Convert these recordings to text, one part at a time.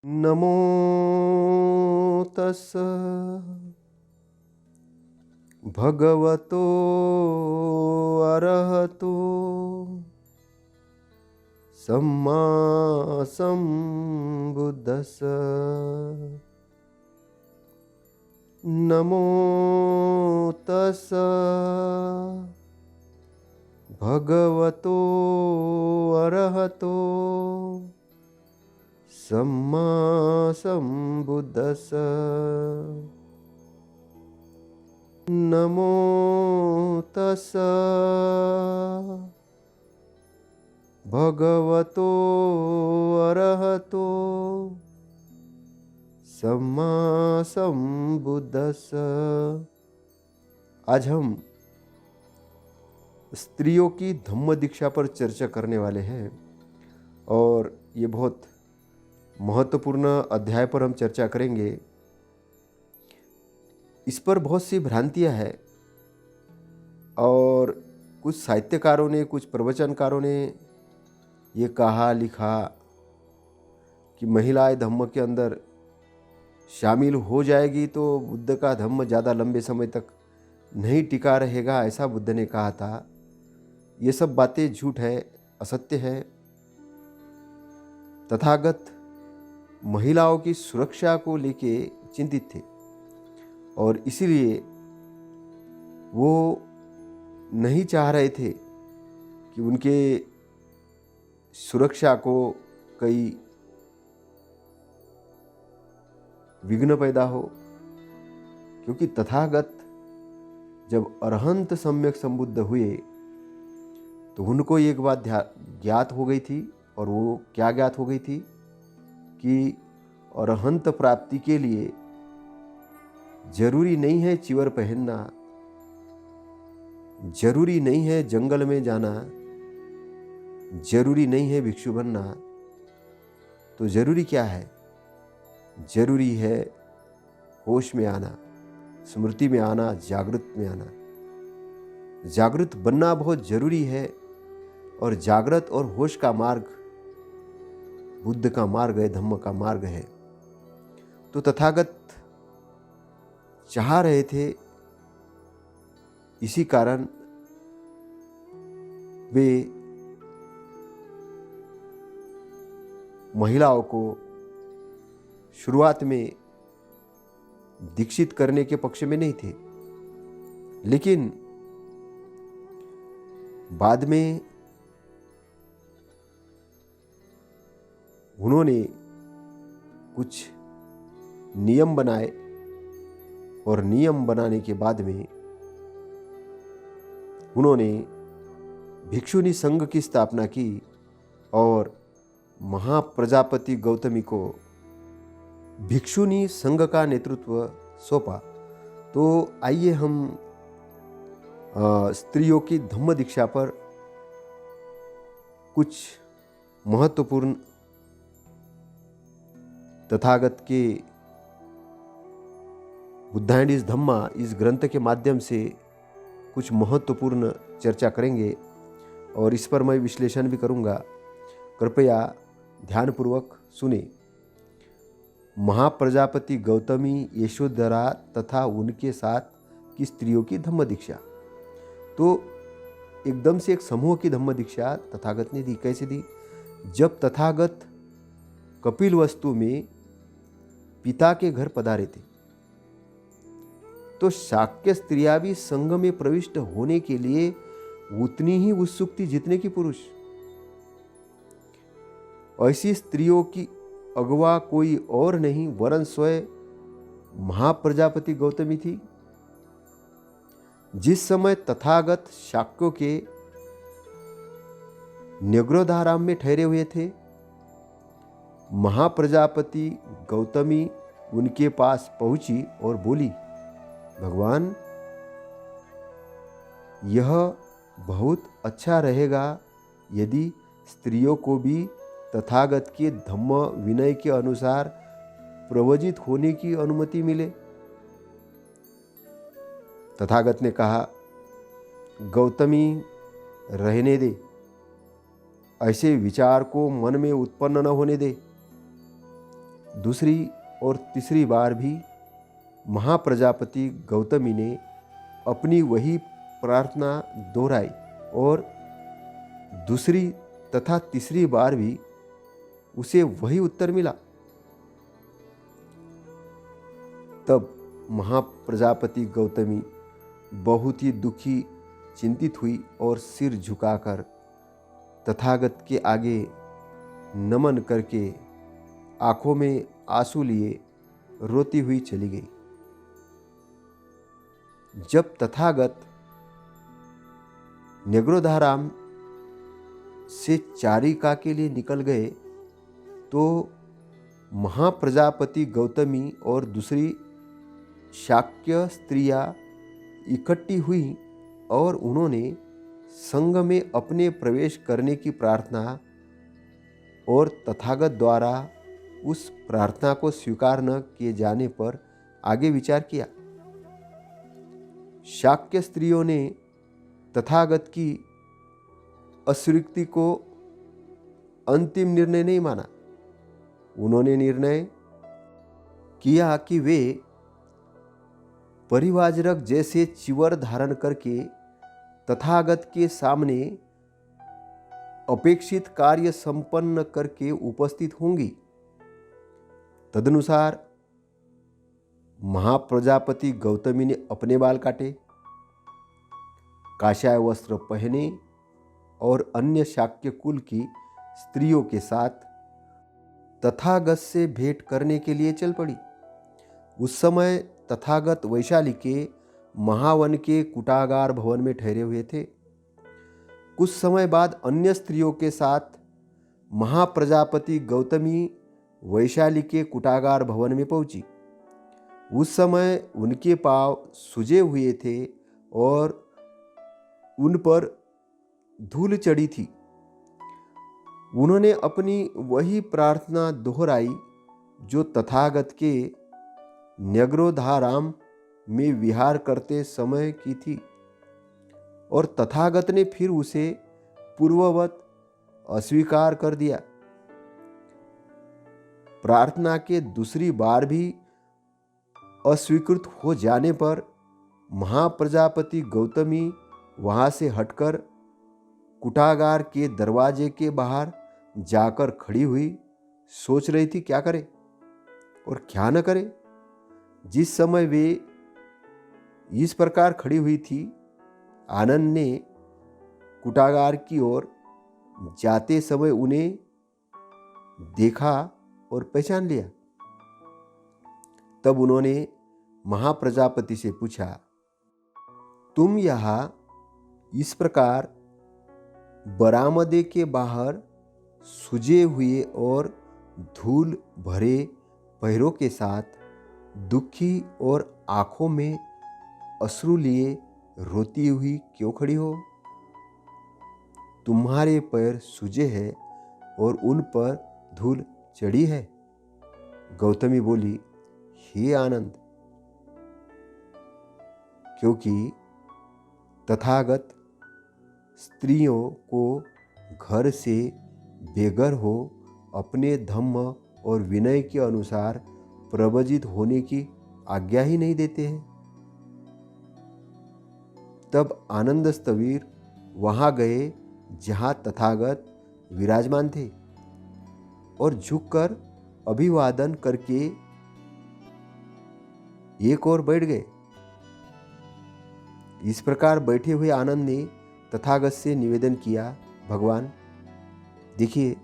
नमो तस् भगवतो अरहतो सम्मा सम्बुद्धस्स। नमो तस् भगवतो अरहतो सम्मा सम्बुद्धस्स। नमो तस् भगवतो अरहतो सम्मा सम्बुद्धस्स। आज हम स्त्रियों की धम्म दीक्षा पर चर्चा करने वाले हैं और ये बहुत महत्वपूर्ण अध्याय पर हम चर्चा करेंगे। इस पर बहुत सी भ्रांतियां हैं और कुछ साहित्यकारों ने, कुछ प्रवचनकारों ने ये कहा लिखा कि महिलाएं धम्म के अंदर शामिल हो जाएगी तो बुद्ध का धम्म ज़्यादा लंबे समय तक नहीं टिका रहेगा, ऐसा बुद्ध ने कहा था। ये सब बातें झूठ है, असत्य है। तथागत महिलाओं की सुरक्षा को लेके चिंतित थे और इसीलिए वो नहीं चाह रहे थे कि उनके सुरक्षा को कई विघ्न पैदा हो, क्योंकि तथागत जब अरहंत सम्यक संबुद्ध हुए तो उनको एक बात ज्ञात हो गई थी। और वो क्या ज्ञात हो गई थी कि अरहंत प्राप्ति के लिए जरूरी नहीं है चिवर पहनना, जरूरी नहीं है जंगल में जाना, जरूरी नहीं है भिक्षु बनना। तो जरूरी क्या है? जरूरी है होश में आना, स्मृति में आना, जागृत में आना। जागृत बनना बहुत जरूरी है और जागृत और होश का मार्ग बुद्ध का मार्ग है, धम्म का मार्ग है। तो तथागत चाह रहे थे, इसी कारण वे महिलाओं को शुरुआत में दीक्षित करने के पक्ष में नहीं थे, लेकिन बाद में उन्होंने कुछ नियम बनाए और नियम बनाने के बाद में उन्होंने भिक्षुनी संघ की स्थापना की और महाप्रजापति गौतमी को भिक्षुनी संघ का नेतृत्व सौंपा। तो आइए हम स्त्रियों की धम्म दीक्षा पर कुछ महत्वपूर्ण तथागत के बुद्धा एंड इस धम्मा इस ग्रंथ के माध्यम से कुछ महत्वपूर्ण चर्चा करेंगे और इस पर मैं विश्लेषण भी करूंगा। कृपया ध्यानपूर्वक सुने। महाप्रजापति गौतमी, यशोधरा तथा उनके साथ की स्त्रियों की धम्म दीक्षा। तो एकदम से एक समूह की धम्म दीक्षा तथागत ने दी। कैसे दी? जब तथागत कपिलवस्तु में पिता के घर पधारे थे तो शाक्य स्त्रियां भी संघ में प्रविष्ट होने के लिए उतनी ही उत्सुक थी जितने की पुरुष। ऐसी स्त्रियों की अगवा कोई और नहीं वरन स्वयं महाप्रजापति गौतमी थी। जिस समय तथागत शाक्यों के न्यग्रोधाराम में ठहरे हुए थे, महाप्रजापति गौतमी उनके पास पहुंची और बोली, भगवान, यह बहुत अच्छा रहेगा यदि स्त्रियों को भी तथागत के धम्म विनय के अनुसार प्रवजित होने की अनुमति मिले। तथागत ने कहा, गौतमी, रहने दे, ऐसे विचार को मन में उत्पन्न न होने दे। दूसरी और तीसरी बार भी महाप्रजापति गौतमी ने अपनी वही प्रार्थना दोहराई और दूसरी तथा तीसरी बार भी उसे वही उत्तर मिला। तब महाप्रजापति गौतमी बहुत ही दुखी, चिंतित हुई और सिर झुकाकर तथागत के आगे नमन करके आंखों में आंसू लिए रोती हुई चली गई। जब तथागत न्यग्रोधाराम से चारिका के लिए निकल गए तो महाप्रजापति गौतमी और दूसरी शाक्य स्त्रियां इकट्ठी हुई और उन्होंने संघ में अपने प्रवेश करने की प्रार्थना और तथागत द्वारा उस प्रार्थना को स्वीकार न किए जाने पर आगे विचार किया। शाक्य स्त्रियों ने तथागत की अस्वीकृति को अंतिम निर्णय नहीं माना। उन्होंने निर्णय किया कि वे परिवाजरक जैसे चिवर धारण करके तथागत के सामने अपेक्षित कार्य संपन्न करके उपस्थित होंगी। तदनुसार महाप्रजापति गौतमी ने अपने बाल काटे, काषाय वस्त्र पहने और अन्य शाक्य कुल की स्त्रियों के साथ तथागत से भेंट करने के लिए चल पड़ी। उस समय तथागत वैशाली के महावन के कुटागार भवन में ठहरे हुए थे। कुछ समय बाद अन्य स्त्रियों के साथ महाप्रजापति गौतमी वैशाली के कुटागार भवन में पहुंची। उस समय उनके पांव सूजे हुए थे और उन पर धूल चढ़ी थी। उन्होंने अपनी वही प्रार्थना दोहराई जो तथागत के न्यग्रोधाराम में विहार करते समय की थी और तथागत ने फिर उसे पूर्ववत अस्वीकार कर दिया। प्रार्थना के दूसरी बार भी अस्वीकृत हो जाने पर महाप्रजापति गौतमी वहां से हटकर कुटागार के दरवाजे के बाहर जाकर खड़ी हुई सोच रही थी क्या करे और क्या न करे। जिस समय वे इस प्रकार खड़ी हुई थी, आनंद ने कुटागार की ओर जाते समय उन्हें देखा और पहचान लिया। तब उन्होंने महाप्रजापति से पूछा, तुम यहाँ इस प्रकार बरामदे के बाहर सूजे हुए और धूल भरे पैरों के साथ दुखी और आंखों में अश्रु लिए रोती हुई क्यों खड़ी हो? तुम्हारे पैर सूजे हैं और उन पर धूल चढ़ी है। गौतमी बोली, हे आनंद, क्योंकि तथागत स्त्रियों को घर से बेघर हो अपने धम्म और विनय के अनुसार प्रवजित होने की आज्ञा ही नहीं देते हैं। तब आनंद स्थवीर वहां गए जहां तथागत विराजमान थे और झुककर अभिवादन करके एक और बैठ गए। इस प्रकार बैठे हुए आनंद ने तथागत से निवेदन किया, भगवान देखिए,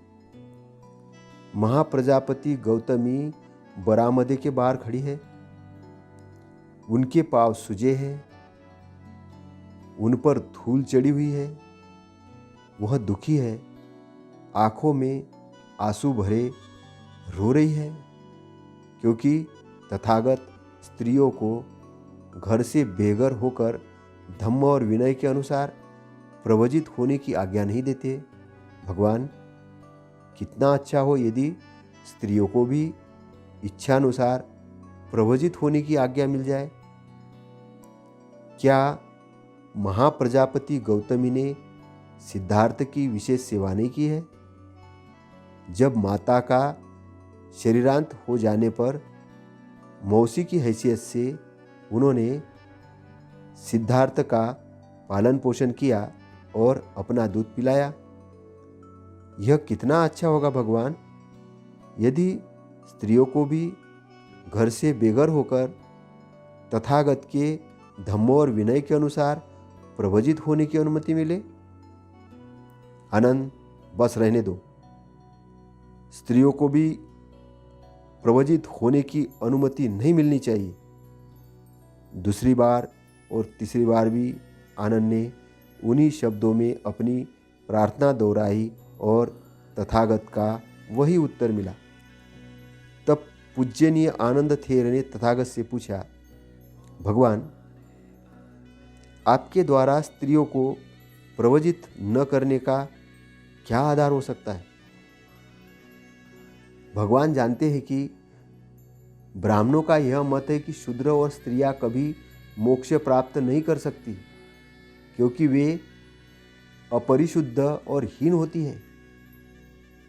महाप्रजापति गौतमी बरामदे के बाहर खड़ी है। उनके पांव सूजे हैं, उन पर धूल चढ़ी हुई है। वह दुखी है, आंखों में आंसू भरे रो रही है, क्योंकि तथागत स्त्रियों को घर से बेघर होकर धम्म और विनय के अनुसार प्रवजित होने की आज्ञा नहीं देते। भगवान, कितना अच्छा हो यदि स्त्रियों को भी इच्छानुसार प्रवजित होने की आज्ञा मिल जाए। क्या महाप्रजापति गौतमी ने सिद्धार्थ की विशेष सेवा नहीं की है? जब माता का शरीरांत हो जाने पर मौसी की हैसियत से उन्होंने सिद्धार्थ का पालन पोषण किया और अपना दूध पिलाया। यह कितना अच्छा होगा भगवान, यदि स्त्रियों को भी घर से बेघर होकर तथागत के धम्म और विनय के अनुसार प्रवजित होने की अनुमति मिले। आनंद, बस रहने दो। स्त्रियों को भी प्रवजित होने की अनुमति नहीं मिलनी चाहिए। दूसरी बार और तीसरी बार भी आनंद ने उन्हीं शब्दों में अपनी प्रार्थना दोहराई और तथागत का वही उत्तर मिला। तब पूज्यनीय आनंद थेर ने तथागत से पूछा, भगवान, आपके द्वारा स्त्रियों को प्रवजित न करने का क्या आधार हो सकता है? भगवान जानते हैं कि ब्राह्मणों का यह मत है कि शूद्र और स्त्रियां कभी मोक्ष प्राप्त नहीं कर सकती, क्योंकि वे अपरिशुद्ध और हीन होती हैं।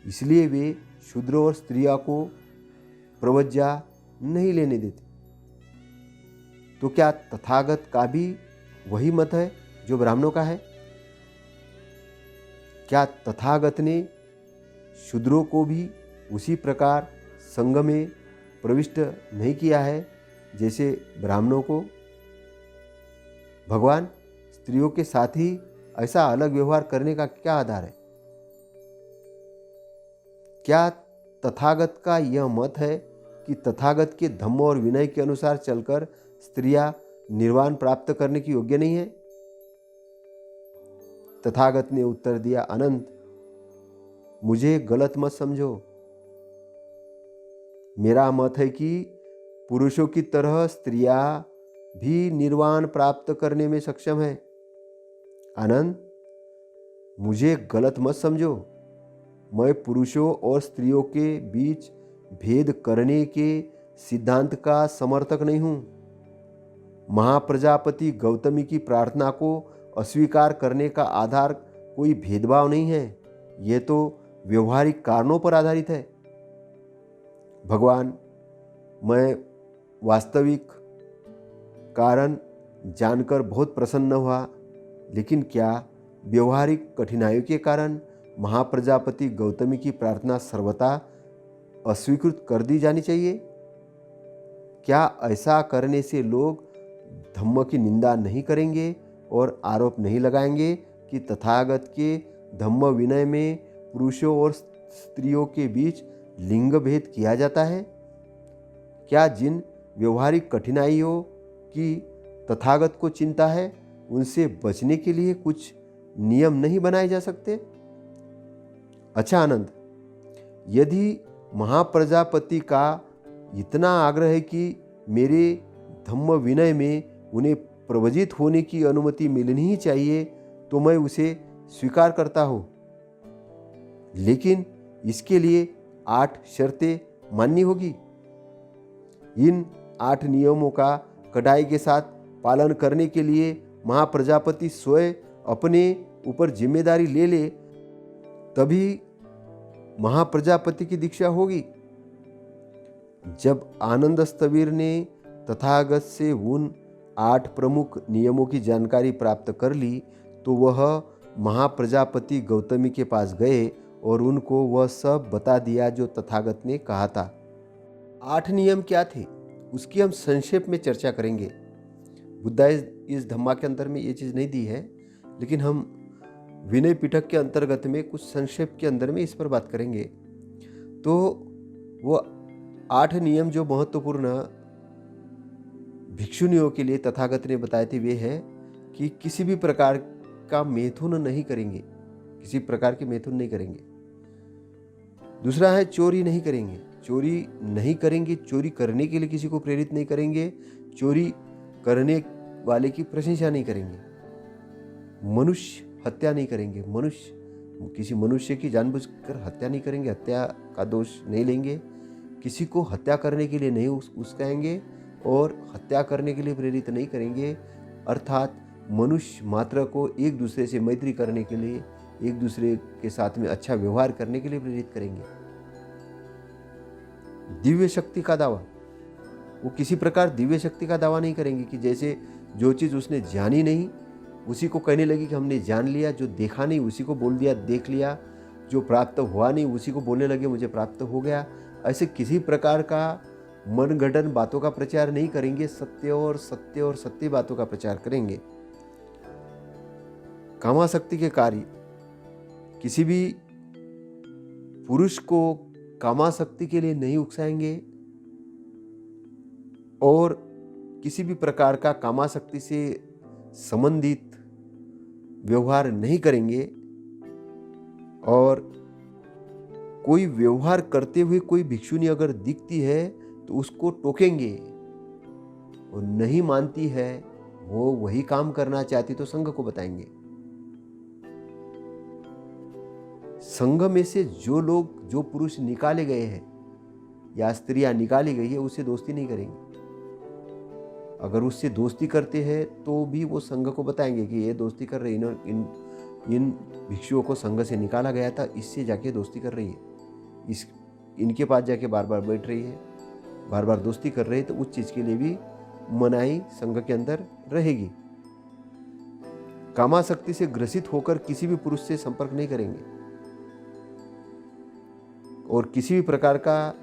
इसलिए वे शूद्र और स्त्रियां को प्रवज्जा नहीं लेने देते। तो क्या तथागत का भी वही मत है जो ब्राह्मणों का है? क्या तथागत ने शूद्रों को भी उसी प्रकार संघ में प्रविष्ट नहीं किया है जैसे ब्राह्मणों को? भगवान, स्त्रियों के साथ ही ऐसा अलग व्यवहार करने का क्या आधार है? क्या तथागत का यह मत है कि तथागत के धम्म और विनय के अनुसार चलकर स्त्रियां निर्वाण प्राप्त करने की योग्य नहीं है? तथागत ने उत्तर दिया, अनंत, मुझे गलत मत समझो। मेरा मत है कि पुरुषों की तरह स्त्रियां भी निर्वाण प्राप्त करने में सक्षम है। आनंद, मुझे गलत मत समझो। मैं पुरुषों और स्त्रियों के बीच भेद करने के सिद्धांत का समर्थक नहीं हूं। महाप्रजापति गौतमी की प्रार्थना को अस्वीकार करने का आधार कोई भेदभाव नहीं है, यह तो व्यवहारिक कारणों पर आधारित है। भगवान, मैं वास्तविक कारण जानकर बहुत प्रसन्न हुआ, लेकिन क्या व्यवहारिक कठिनाइयों के कारण महाप्रजापति गौतमी की प्रार्थना सर्वथा अस्वीकृत कर दी जानी चाहिए? क्या ऐसा करने से लोग धम्म की निंदा नहीं करेंगे और आरोप नहीं लगाएंगे कि तथागत के धम्म विनय में पुरुषों और स्त्रियों के बीच लिंग भेद किया जाता है? क्या जिन व्यवहारिक कठिनाइयों की तथागत को चिंता है, उनसे बचने के लिए कुछ नियम नहीं बनाए जा सकते? अच्छा आनंद, यदि महाप्रजापति का इतना आग्रह है कि मेरे धम्म विनय में उन्हें प्रवजित होने की अनुमति मिलनी ही चाहिए, तो मैं उसे स्वीकार करता हूँ। लेकिन इसके लिए 8 शर्तें माननी होगी। इन 8 नियमों का कड़ाई के साथ पालन करने के लिए महाप्रजापति स्वयं अपने ऊपर जिम्मेदारी ले ले, तभी महाप्रजापति की दीक्षा होगी। जब आनंद स्थविर ने तथागत से उन 8 प्रमुख नियमों की जानकारी प्राप्त कर ली, तो वह महाप्रजापति गौतमी के पास गए और उनको वह सब बता दिया जो तथागत ने कहा था। 8 नियम क्या थे, उसकी हम संक्षेप में चर्चा करेंगे। बुद्धा इस धम्मा के अंतर में ये चीज़ नहीं दी है, लेकिन हम विनय पिटक के अंतर्गत में कुछ संक्षेप के अंदर में इस पर बात करेंगे। तो वो 8 नियम जो महत्वपूर्ण भिक्षुनियों के लिए तथागत ने बताए थे, वे है कि किसी भी प्रकार का मैथुन नहीं करेंगे, किसी प्रकार के मैथुन नहीं करेंगे। दूसरा है चोरी नहीं करेंगे, चोरी नहीं करेंगे, चोरी करने के लिए किसी को प्रेरित नहीं करेंगे, चोरी करने वाले की प्रशंसा नहीं करेंगे। मनुष्य हत्या नहीं करेंगे, किसी मनुष्य की जानबूझकर हत्या नहीं करेंगे, हत्या का दोष नहीं लेंगे, किसी को हत्या करने के लिए नहीं उकसाएंगे और हत्या करने के लिए प्रेरित नहीं करेंगे। अर्थात मनुष्य मात्र को एक दूसरे से मैत्री करने के लिए, एक दूसरे के साथ में अच्छा व्यवहार करने के लिए प्रेरित करेंगे। दिव्य शक्ति का दावा, वो किसी प्रकार दिव्य शक्ति का दावा नहीं करेंगे कि जैसे जो चीज़ उसने जानी नहीं उसी को कहने लगी कि हमने जान लिया, जो देखा नहीं उसी को बोल दिया देख लिया, जो प्राप्त हुआ नहीं उसी को बोलने लगे मुझे प्राप्त हो गया। ऐसे किसी प्रकार का मनगढ़ंत बातों का प्रचार नहीं करेंगे, सत्य और सत्य बातों का प्रचार करेंगे। कामासक्ति के कार्य किसी भी पुरुष को कामासक्ति के लिए नहीं उकसाएंगे और किसी भी प्रकार का कामासक्ति से संबंधित व्यवहार नहीं करेंगे। और कोई व्यवहार करते हुए कोई भिक्षुनी अगर दिखती है तो उसको टोकेंगे, और नहीं मानती है वो वही काम करना चाहती तो संघ को बताएंगे। संघ में से जो लोग जो पुरुष निकाले गए हैं या स्त्रियां निकाली गई है उससे दोस्ती नहीं करेंगे। अगर उससे दोस्ती करते हैं तो भी वो संघ को बताएंगे कि ये दोस्ती कर रही है, इन भिक्षुओं को संघ से निकाला गया था, इससे जाके दोस्ती कर रही है, इनके पास जाके बार बार बैठ रही है, बार बार दोस्ती कर रही है, तो उस चीज के लिए भी मनाही संघ के अंदर रहेगी। कामासक्ति से ग्रसित होकर किसी भी पुरुष से संपर्क नहीं करेंगे और किसी भी प्रकार का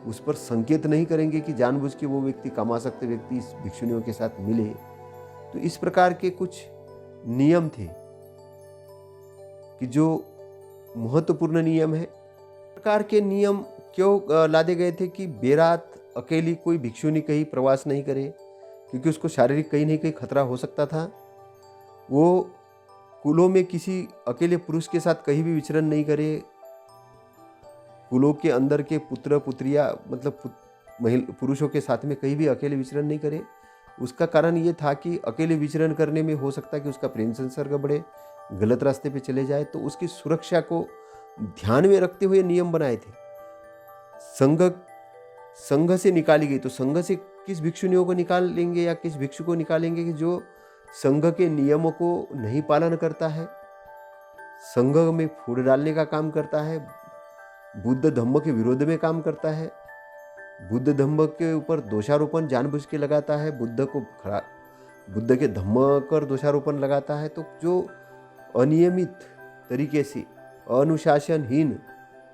उस पर संकेत नहीं करेंगे कि जानबूझ के वो व्यक्ति कामासक्त व्यक्ति इस भिक्षुनियों के साथ मिले। तो इस प्रकार के कुछ नियम थे कि जो महत्वपूर्ण नियम है। प्रकार के नियम क्यों लादे गए थे कि बेरात अकेली कोई भिक्षुनी कहीं प्रवास नहीं करे, क्योंकि उसको शारीरिक कहीं नहीं कहीं खतरा हो सकता था। वो कुलों में किसी अकेले पुरुष के साथ कहीं भी विचरण नहीं करे। कुलों के अंदर के पुत्र पुत्रिया मतलब पुरुषों के साथ में कहीं भी अकेले विचरण नहीं करे। उसका कारण ये था कि अकेले विचरण करने में हो सकता है कि उसका प्रेम संसर्ग बढ़े, गलत रास्ते पे चले जाए, तो उसकी सुरक्षा को ध्यान में रखते हुए नियम बनाए थे। संघ से निकाली गई, तो संघ से किस भिक्षुनियों को निकाल लेंगे या किस भिक्षु को निकालेंगे कि जो संघ के नियमों को नहीं पालन करता है, संघ में फूट डालने का काम करता है, बुद्ध धम्म के विरोध में काम करता है, बुद्ध धम्म के ऊपर दोषारोपण जानबूझ के लगाता है, बुद्ध के धम्म कर दोषारोपण लगाता है। तो जो अनियमित तरीके से अनुशासनहीन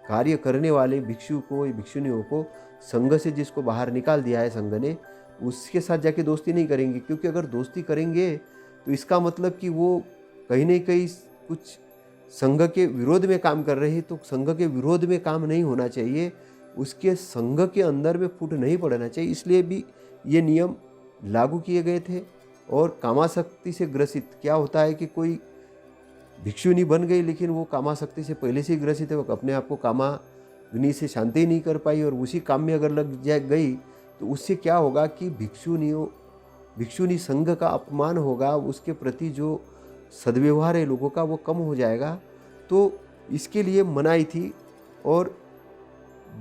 कार्य करने वाले भिक्षु को भिक्षुनियों को संघ से जिसको बाहर निकाल दिया है संघ ने, उसके साथ जाके दोस्ती नहीं करेंगे। क्योंकि अगर दोस्ती करेंगे तो इसका मतलब कि वो कहीं ना कहीं कुछ संघ के विरोध में काम कर रहे हैं। तो संघ के विरोध में काम नहीं होना चाहिए, उसके संघ के अंदर में फूट नहीं पड़ना चाहिए। इसलिए भी ये नियम लागू किए गए थे। और कामासक्ति से ग्रसित क्या होता है कि कोई भिक्षुनी बन गई लेकिन वो कामासक्ति से पहले से ही ग्रसित है, वो अपने आप को कामाग्नि से शांति ही नहीं कर पाई और उसी काम में अगर लग गई तो उससे क्या होगा कि भिक्षुनी संघ का अपमान होगा, उसके प्रति जो सद्व्यवहार है लोगों का वो कम हो जाएगा। तो इसके लिए मनाही थी। और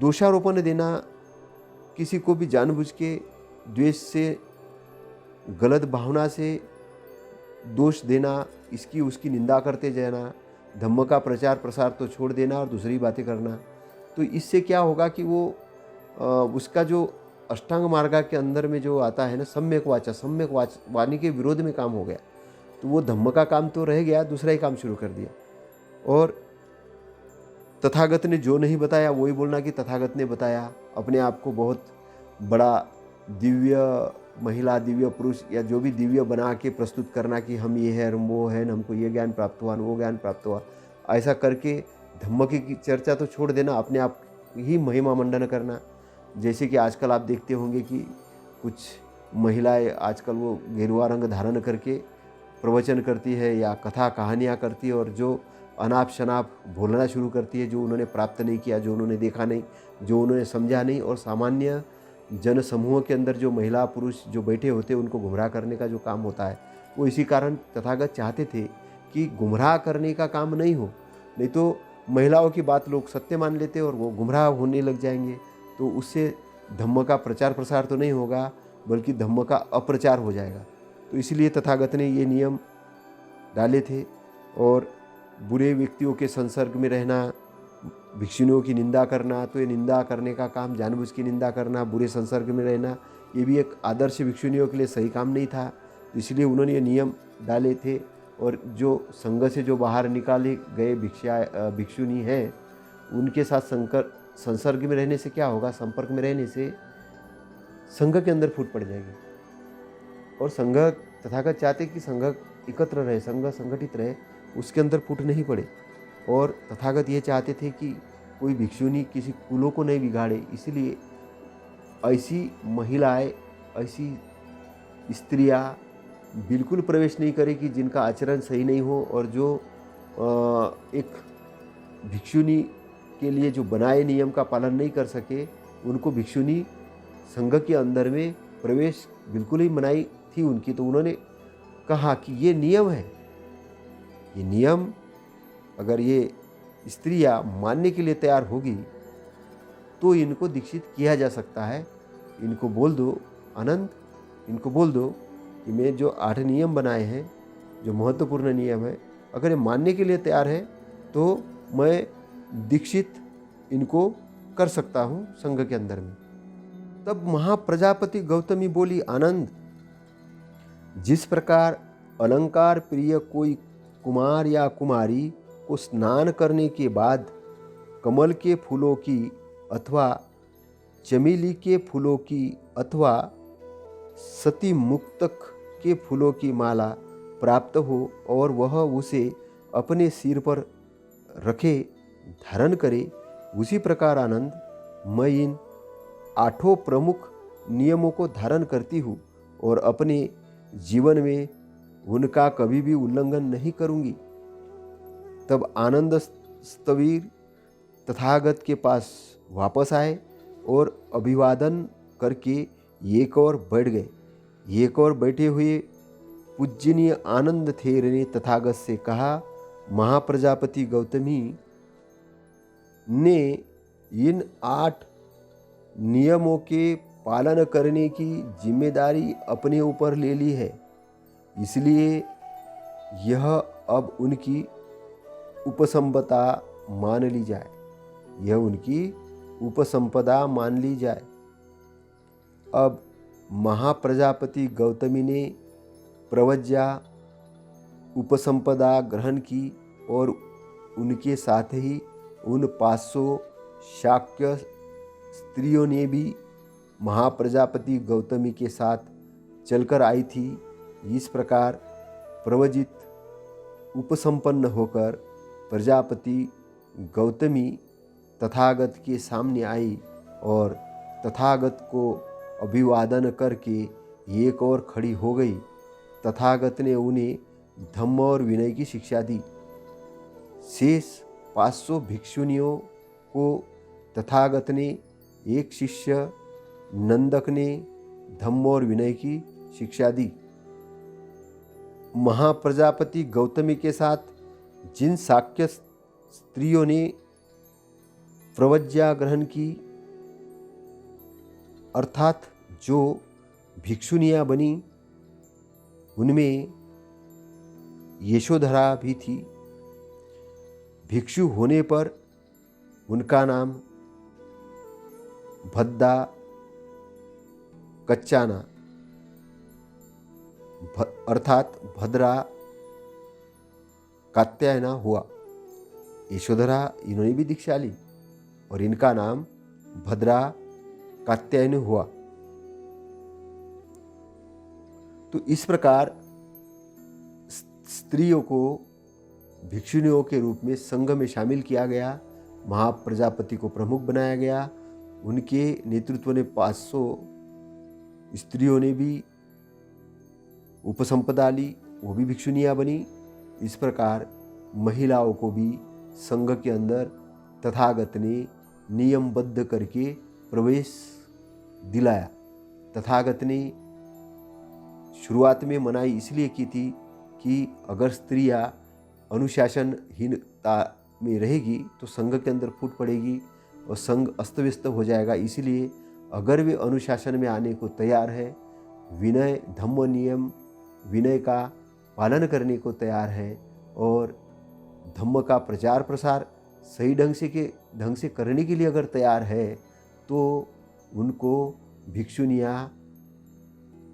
दोषारोपण देना, किसी को भी जानबूझ के द्वेष से गलत भावना से दोष देना, इसकी उसकी निंदा करते जाना, धम्म का प्रचार प्रसार तो छोड़ देना और दूसरी बातें करना, तो इससे क्या होगा कि वो उसका जो अष्टांग मार्ग के अंदर में जो आता है ना सम्यक वाणी के विरोध में काम हो गया। तो वो धम्म का काम तो रह गया, दूसरा ही काम शुरू कर दिया। और तथागत ने जो नहीं बताया वही बोलना कि तथागत ने बताया, अपने आप को बहुत बड़ा दिव्य महिला, दिव्य पुरुष या जो भी दिव्य बना के प्रस्तुत करना कि हम ये है, हम वो है, हमको ये ज्ञान प्राप्त हुआ, वो ज्ञान प्राप्त हुआ, ऐसा करके धम्म की चर्चा तो छोड़ देना, अपने आप ही महिमा मंडन करना। जैसे कि आजकल आप देखते होंगे कि कुछ महिलाएं आजकल वो गेरुआ रंग धारण करके प्रवचन करती है या कथा कहानियाँ करती है और जो अनाप शनाप बोलना शुरू करती है, जो उन्होंने प्राप्त नहीं किया, जो उन्होंने देखा नहीं, जो उन्होंने समझा नहीं। और सामान्य जन समूह के अंदर जो महिला पुरुष जो बैठे होते हैं उनको गुमराह करने का जो काम होता है, वो इसी कारण तथागत चाहते थे कि गुमराह करने का काम नहीं हो, नहीं तो महिलाओं की बात लोग सत्य मान लेते और वो गुमराह होने लग जाएंगे। तो उससे धम्म का प्रचार प्रसार तो नहीं होगा बल्कि धम्म का अप्रचार हो जाएगा। तो इसलिए तथागत ने ये नियम डाले थे। और बुरे व्यक्तियों के संसर्ग में रहना, भिक्षुनियों की निंदा करना, तो ये निंदा करने का काम, जानबूझ की निंदा करना, बुरे संसर्ग में रहना, ये भी एक आदर्श भिक्षुनियों के लिए सही काम नहीं था। तो इसलिए उन्होंने ये नियम डाले थे। और जो संघ से जो बाहर निकाले गए भिक्षुनी हैं, उनके साथ संसर्ग में रहने से क्या होगा, संपर्क में रहने से संघ के अंदर फूट पड़ जाएगी। और संघ, तथागत चाहते कि संघ एकत्र रहे, संघ संगठित रहे, उसके अंदर फूट नहीं पड़े। और तथागत ये चाहते थे कि कोई भिक्षुनी किसी कुलों को नहीं बिगाड़े, इसलिए ऐसी महिलाएं, ऐसी स्त्रियां बिल्कुल प्रवेश नहीं करें कि जिनका आचरण सही नहीं हो, और जो एक भिक्षुनी के लिए जो बनाए नियम का पालन नहीं कर सके, उनको भिक्षुनी संघ के अंदर में प्रवेश बिल्कुल ही मनाही थी उनकी। तो उन्होंने कहा कि ये नियम है, ये नियम अगर ये स्त्रियां मानने के लिए तैयार होगी तो इनको दीक्षित किया जा सकता है। इनको बोल दो आनंद, इनको बोल दो कि मैं जो 8 नियम बनाए हैं, जो महत्वपूर्ण नियम है, अगर ये मानने के लिए तैयार है तो मैं दीक्षित इनको कर सकता हूँ संघ के अंदर में। तब महाप्रजापति गौतमी बोली, आनंद, जिस प्रकार अलंकार प्रिय कोई कुमार या कुमारी को स्नान करने के बाद कमल के फूलों की अथवा चमेली के फूलों की अथवा सती मुक्तक के फूलों की माला प्राप्त हो और वह उसे अपने सिर पर रखे, धारण करे, उसी प्रकार आनंद, मैं इन 8 प्रमुख नियमों को धारण करती हूँ और अपने जीवन में उनका कभी भी उल्लंघन नहीं करूँगी। तब आनंद स्थवीर तथागत के पास वापस आए और अभिवादन करके एक और बैठ गए। एक और बैठे हुए पूज्यनीय आनंद थेर ने तथागत से कहा, महाप्रजापति गौतमी ने इन 8 नियमों के पालन करने की जिम्मेदारी अपने ऊपर ले ली है, इसलिए यह अब उनकी उपसंपदा मान ली जाए, यह उनकी उपसंपदा मान ली जाए। अब महाप्रजापति गौतमी ने प्रवज्या उपसंपदा ग्रहण की और उनके साथ ही उन 500 शाक्य स्त्रियों ने भी महाप्रजापति गौतमी के साथ चलकर आई थी। इस प्रकार प्रवजित उपसंपन्न होकर प्रजापति गौतमी तथागत के सामने आई और तथागत को अभिवादन करके एक और खड़ी हो गई। तथागत ने उन्हें धम्म और विनय की शिक्षा दी। शेष 500 भिक्षुनियों को तथागत ने एक शिष्य नंदक ने धम्म और विनय की शिक्षा दी। महाप्रजापति गौतमी के साथ जिन शाक्य स्त्रियों ने प्रवज्या ग्रहण की, अर्थात जो भिक्षुनियाँ बनी, उनमें यशोधरा भी थी। भिक्षु होने पर उनका नाम भद्दा कच्चाना अर्थात भद्रा कात्यायना हुआ। यशोधरा इन्होंने भी दीक्षा ली और इनका नाम भद्रा कात्यायन हुआ। तो इस प्रकार स्त्रियों को भिक्षुनियों के रूप में संघ में शामिल किया गया। महाप्रजापति को प्रमुख बनाया गया। उनके नेतृत्व ने 500 स्त्रियों ने भी उपसंपदा ली, वो भी भिक्षुनियाँ बनी। इस प्रकार महिलाओं को भी संघ के अंदर तथागत ने नियमबद्ध करके प्रवेश दिलाया। तथागत ने शुरुआत में मनाही इसलिए की थी कि अगर स्त्रियां अनुशासनहीनता में रहेगी तो संघ के अंदर फूट पड़ेगी और संघ अस्त व्यस्त हो जाएगा। इसलिए अगर वे अनुशासन में आने को तैयार है, विनय धम्म नियम विनय का पालन करने को तैयार है और धम्म का प्रचार प्रसार सही ढंग से करने के लिए अगर तैयार है तो उनको भिक्षुनियाँ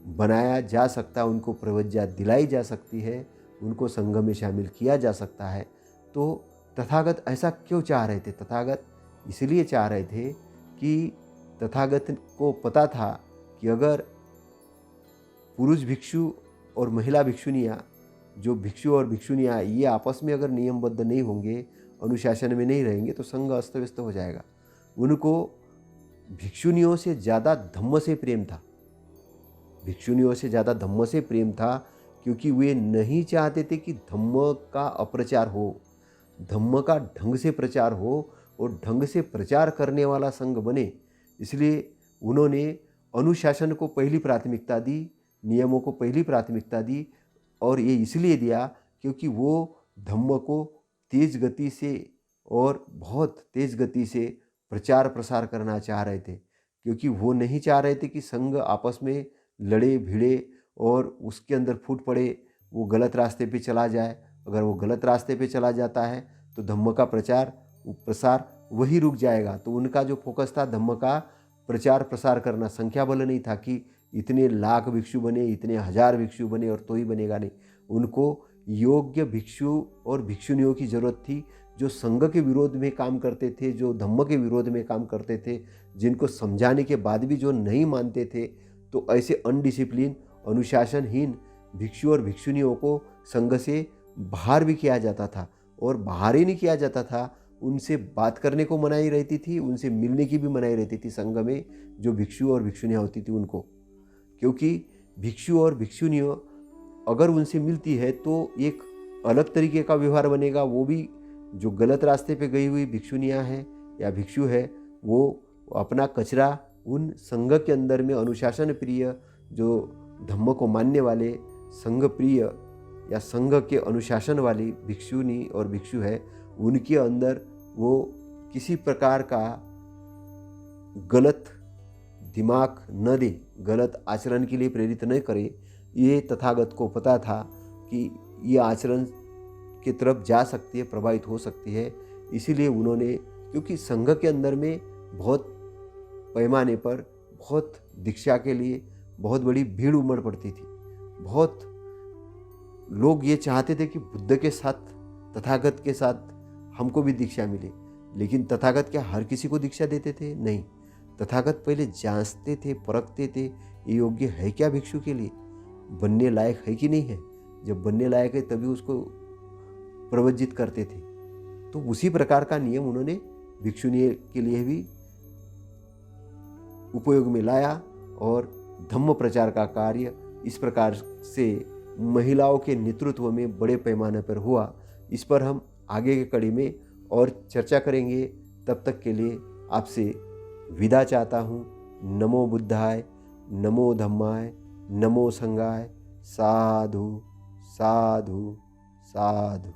बनाया जा सकता, उनको प्रवज्जा दिलाई जा सकती है, उनको संघ में शामिल किया जा सकता है। तो तथागत ऐसा क्यों चाह रहे थे? तथागत इसलिए चाह रहे थे कि तथागत को पता था कि अगर पुरुष भिक्षु और महिला भिक्षुनियाँ, जो भिक्षु और भिक्षुनियाँ ये आपस में अगर नियमबद्ध नहीं होंगे, अनुशासन में नहीं रहेंगे तो संघ अस्त व्यस्त हो जाएगा। उनको भिक्षुनियों से ज़्यादा धम्म से प्रेम था, भिक्षुनियों से ज़्यादा धम्म से प्रेम था, क्योंकि वे नहीं चाहते थे कि धम्म का अप्रचार हो, धम्म का ढंग से प्रचार हो और ढंग से प्रचार करने वाला संघ बने। इसलिए उन्होंने अनुशासन को पहली प्राथमिकता दी, नियमों को पहली प्राथमिकता दी, और ये इसलिए दिया क्योंकि वो धम्म को तेज गति से और बहुत तेज गति से प्रचार प्रसार करना चाह रहे थे, क्योंकि वो नहीं चाह रहे थे कि संघ आपस में लड़े भिड़े और उसके अंदर फूट पड़े, वो गलत रास्ते पे चला जाए। अगर वो गलत रास्ते पे चला जाता है तो धम्म का प्रसार वही रुक जाएगा। तो उनका जो फोकस था धम्म का प्रचार प्रसार करना, संख्या बल नहीं था कि इतने लाख भिक्षु बने, इतने हजार भिक्षु बने और तो ही बनेगा, नहीं। उनको योग्य भिक्षु और भिक्षुनियों की ज़रूरत थी, जो संघ के विरोध में काम करते थे, जो धम्म के विरोध में काम करते थे, जिनको समझाने के बाद भी जो नहीं मानते थे। तो ऐसे अनडिसिप्लिन, अनुशासनहीन भिक्षु और भिक्षुनियों को संघ से बाहर भी किया जाता था, और बाहर ही नहीं किया जाता था, उनसे बात करने को मनाही रहती थी, उनसे मिलने की भी मनाही रहती थी संघ में जो भिक्षु और भिक्षुनियाँ होती थी उनको। क्योंकि भिक्षु और भिक्षुनियों अगर उनसे मिलती है तो एक अलग तरीके का व्यवहार बनेगा। वो भी जो गलत रास्ते पे गई हुई भिक्षुनियाँ हैं या भिक्षु है, वो अपना कचरा उन संघ के अंदर में अनुशासन प्रिय, जो धम्म को मानने वाले, संघ प्रिय या संघ के अनुशासन वाली भिक्षुनी और भिक्षु है, उनके अंदर वो किसी प्रकार का गलत दिमाग न दे, गलत आचरण के लिए प्रेरित न करे। ये तथागत को पता था कि ये आचरण की तरफ जा सकती है, प्रभावित हो सकती है। इसीलिए उन्होंने, क्योंकि संघ के अंदर में बहुत पैमाने पर बहुत दीक्षा के लिए बहुत बड़ी भीड़ उमड़ पड़ती थी, बहुत लोग ये चाहते थे कि बुद्ध के साथ, तथागत के साथ हमको भी दीक्षा मिले। लेकिन तथागत क्या हर किसी को दीक्षा देते थे? नहीं। तथागत पहले जांचते थे, परखते थे, ये योग्य है क्या भिक्षु के लिए, बनने लायक है कि नहीं है। जब बनने लायक है तभी उसको प्रवज्जित करते थे। तो उसी प्रकार का नियम उन्होंने भिक्षुनी के लिए भी उपयोग में लाया, और धम्म प्रचार का कार्य इस प्रकार से महिलाओं के नेतृत्व में बड़े पैमाने पर हुआ। इस पर हम आगे के कड़ी में और चर्चा करेंगे। तब तक के लिए आपसे विदा चाहता हूँ। नमो बुद्धाय, नमो धम्माय, नमो संघाय। साधु साधु साधु।